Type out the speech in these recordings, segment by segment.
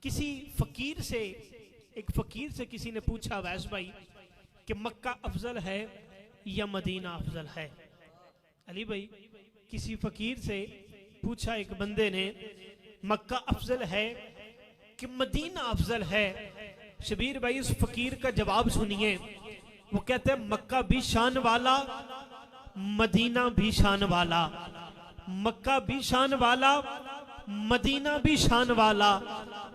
किसी फकीर से एक फकीर से किसी ने पूछा वैस भाई कि मक्का अफजल है या मदीना अफजल है। अली भाई किसी फकीर से पूछा एक बंदे ने मक्का अफजल है कि मदीना अफजल है। शबीर भाई उस फकीर का जवाब सुनिए। वो कहते हैं मक्का भी शान वाला मदीना भी शान वाला, मक्का भी शान वाला मदीना भी शान वाला,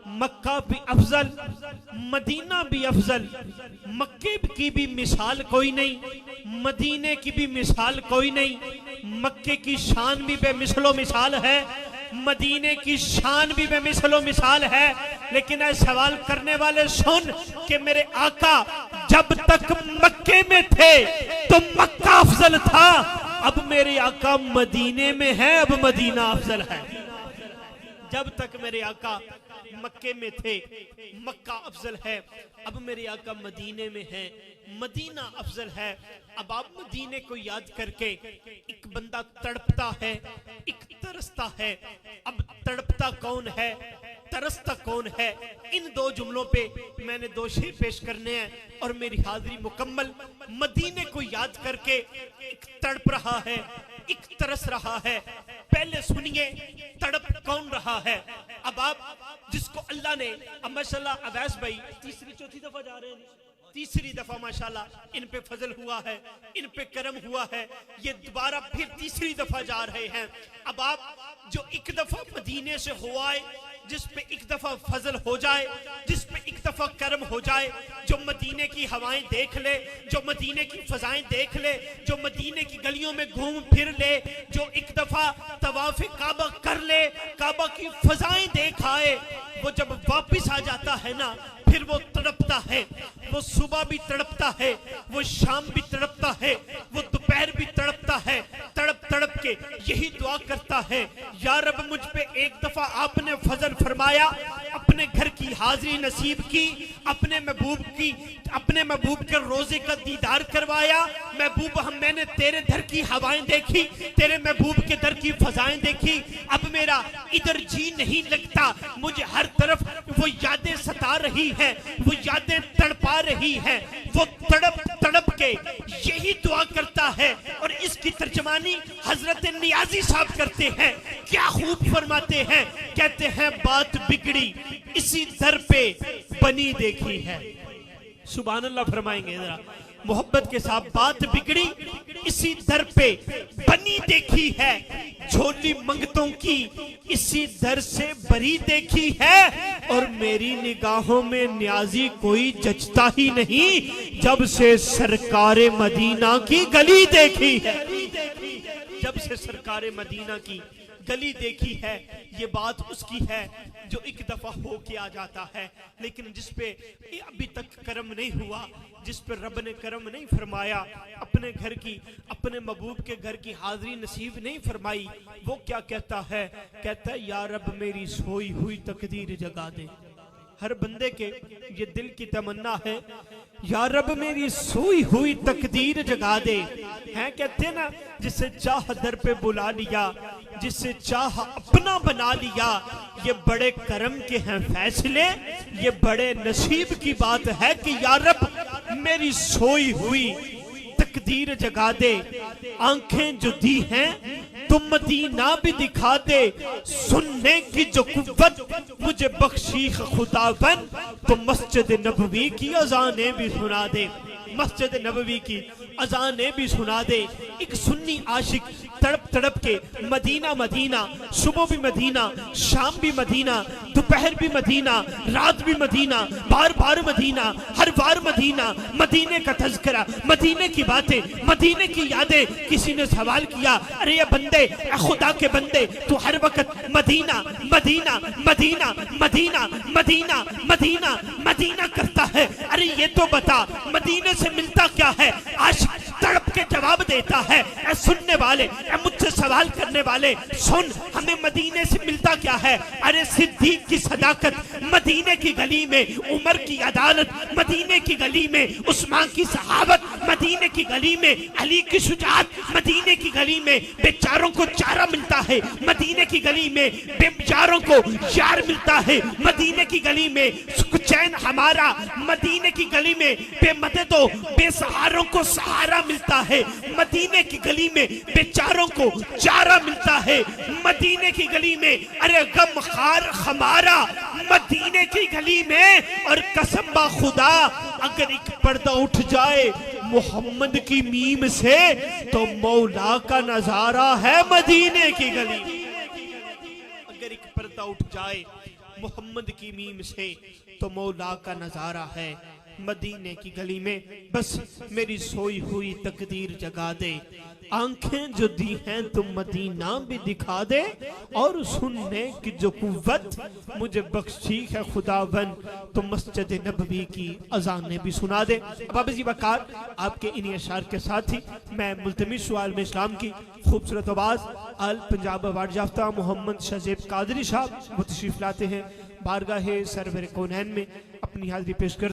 मक्का भी अफजल मदीना भी अफजल, मक्के की भी मिसाल कोई नहीं मदीने की भी मिसाल कोई नहीं। मक्के की शान भी बेमिसलो मिसाल है, मदीने की शान भी बेमिसलो मिसाल है। लेकिन ऐसा सवाल करने वाले सुन कि मेरे आका जब तक मक्के में थे तो मक्का अफजल था, अब मेरे आका मदीने में है, अब मदीना अफजल है। जब तक मेरे आका मक्के में थे मक्का अफजल है, अब मेरे आका मदीने में है, मदीना अफजल है। अब आप मदीने को याद करके एक बंदा तड़पता है, एक तरसता है। अब तड़पता कौन है, तरसता कौन है? इन दो जुमलों पे मैंने दो शेर पेश करने हैं और मेरी हाजिरी मुकम्मल। मदीने को याद करके एक तड़प रहा है, एक तरस रहा है। पहले सुनिए तड़प कौन रहा है। अब आप जिसको अल्लाह ने, अब माशाल्लाह अवैस भाई तीसरी चौथी दफा जा रहे हैं, तीसरी दफा माशाल्लाह इन पे फजल हुआ है, इन पे करम हुआ है, ये दोबारा फिर तीसरी दफा जा रहे हैं। अब आप जो एक दफा मदीने से हो आए, जिस पे एक दफा फजल हो जाए, जिस पे एक दफा करम हो जाए, जो मदीने की हवाएं देख ले, जो मदीने की फजाएं देख ले, जो मदीने की गलियों में घूम फिर ले, जो एक दफा तवाफ काबा कर ले, काबा की फजाएं देख आए, वो जब वापस आ जाता है ना फिर वो तड़पता है। वो सुबह भी तड़पता है, वो शाम भी तड़पता है, वो दोपहर भी तड़पता है। तड़प तड़प के यही दुआ करता है, या रब मुझ पे एक दफा आपने फजल फरमाया, अपने घर की हाजिरी नसीब की, अपने महबूब के रोजे का दीदार करवाया। महबूब मैंने तेरे दर की हवाएं देखी, तेरे महबूब के दर की फजाएं देखी। अब मेरा इधर जी नहीं लगता, मुझे हर तरफ वो यादें सता रही है, वो यादें तड़पा रही है। वो तड़प तड़प के यही दुआ करता है और इसकी तर्जमानी हजरत नियाजी साहब करते हैं। क्या खूब फरमाते हैं, कहते हैं बात बिगड़ी इसी दर पे बनी देखी है। सुभान अल्लाह फरमाएंगे जरा मोहब्बत के साथ, बात बिगड़ी इसी दर पे बनी देखी है, झोली मंगतों की इसी दर से भरी देखी है। और मेरी निगाहों में न्याजी कोई जचता ही नहीं, जब से सरकारे मदीना की गली देखी है। जब से सरकारे मदीना की गली देखी है, ये बात उसकी है जो एक दफा हो के आ जाता है, लेकिन जिस पे अभी तक करम नहीं हुआ, जिस पे रब ने करम नहीं फरमाया, अपने घर की, अपने महबूब के घर की हाजिरी नसीब नहीं फरमाई, वो क्या कहता है? कहता है या रब मेरी सोई हुई तकदीर जगा दे। हर बंदे के ये दिल की तमन्ना है, या रब मेरी सोई हुई तकदीर जगा दे। हैं कहते ना, जिसे चाह दर पे बुला लिया, जिसे चाह अपना बना लिया, ये बड़े करम के हैं फैसले, ये बड़े नसीब की बात है कि या रब मेरी सोई हुई तकदीर जगा दे। आंखें जो दी हैं तुम मदीना भी दिखा दे, सुनने की जो कुव्वत मुझे बख्शी खुदावन, तो मस्जिद नबवी की अजानें भी सुना दे, मस्जिद नबवी की अजानें भी सुना दे। एक सुन्नी आशिक तड़प तड़प के मदीना मदीना, सुबह भी मदीना, शाम भी मदीना, दोपहर भी मदीना, रात भी मदीना, बार बार मदीना, हर बार मदीना, मदीने का तज़किरा, मदीने की बातें, मदीने की यादें। किसी ने सवाल किया, अरे ये बंदे, खुदा के बंदे, तू हर वक्त Medina Medina Medina Medina Medina Medina Medina करता है, अरे ये तो बता मदीने से मिलता क्या है? आशिक तड़प के ये जवाब देता है, ए सुनने वाले, ए मुझसे सवाल करने वाले, सुन हमें मदीने से मिलता क्या है? अरे सिद्दीक की सदाकत मदीने की गली में, उमर की अदालत मदीने की गली में, उस्मान की सहाबत मदीने की गली में, अली की शुजाअत मदीने की गली में, बेचारों को चारा मिलता है मदीने की गली में, बेचारों को यार मिलता है मदीने की गली में, चैन हमारा मदीने की गली में, बेमददों बेसहारों को सहारा मिलता है मदीने की गली में, बेचारों को चारा मिलता है मदीने की गली में। अरे गम खार हमारा मदीने की गली में, और कसम बा खुदा अगर एक पर्दा उठ जाए मोहम्मद की मीम से तो मौला का नजारा है मदीने की गली। अगर एक पर्दा उठ जाए मोहम्मद की मीम से तो मौला का नजारा है मदीने की गली में। बस मेरी सोई हुई तकदीर जगा दे, आंखें जो दी हैं तुम मदीना भी दिखा दे, और सुनने की जो कुव्वत मुझे बख्शी है खुदावन तो मस्जिद नबवी की अजानें भी सुना दे। बाबा जी वकार आपके इन्हीं अशार के साथ ही मैं मुल्तमिस सुआल में इस्लाम की खूबसूरत आवाज अल पंजाब अवार्ड याफ्ता मोहम्मद शजीब कादरी साहब वो तशरीफ लाते हैं बारगाह सरवर कौनैन में अपनी हाजिरी पेश कर